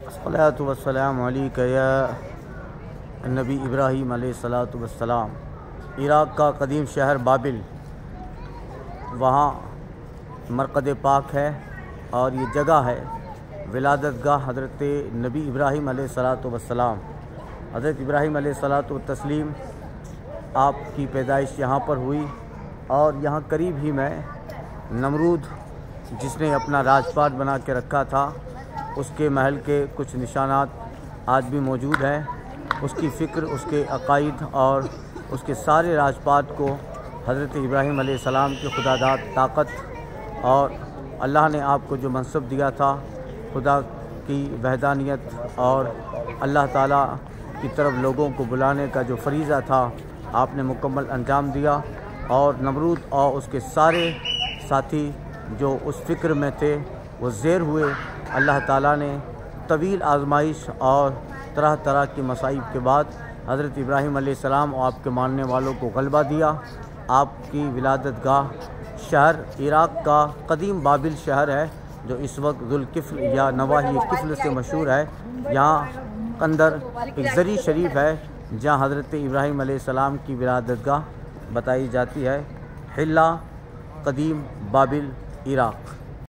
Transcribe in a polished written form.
अस्सलातु वस्सलामु अलैका या नबी इब्राहीम अलैहिस्सलातु वस्सलाम। इराक़ का कदीम शहर बाबिल, वहाँ मरकद पाक है और ये जगह है विलादत गाह हज़रत नबी इब्राहीम अलैहिस्सलातु वस्सलाम। हज़रत इब्राहीम अलैहिस्सलातु तस्लीम आपकी पैदाइश यहाँ पर हुई और यहाँ करीब ही में नमरूद जिसने अपना राजपाट बना के रखा था, उसके महल के कुछ निशानात आज भी मौजूद हैं। उसकी फ़िक्र, उसके अक़ाइद और उसके सारे राजपाट को हज़रत इब्राहीम अलैहिस्सलाम की खुदादाद ताकत और अल्लाह ने आपको जो मनसब दिया था, खुदा की वहदानियत और अल्लाह ताला की तरफ लोगों को बुलाने का जो फ़रीज़ा था, आपने मुकम्मल अंजाम दिया। और नमरूद और उसके सारे साथी जो उस फ़िक्र में थे वो ज़ेर हुए। अल्लाह ताला ने तवील आजमाइश और तरह तरह की मसाइब के बाद हज़रत इब्राहीम अलैहिस्सलाम और आपके मानने वालों को गलबा दिया। आपकी विलादत गाह शहर इराक़ का कदीम बाबिल शहर है, जो इस वक्त ज़ुल्किफ़्ल या नवाही किफ़्ल से मशहूर है। यहाँ अंदर एक ज़री शरीफ है जहाँ हज़रत इब्राहीम अलैहिस्सलाम की विलादत गाह बताई जाती है। हिल्ला कदीम बाबिल इराक़।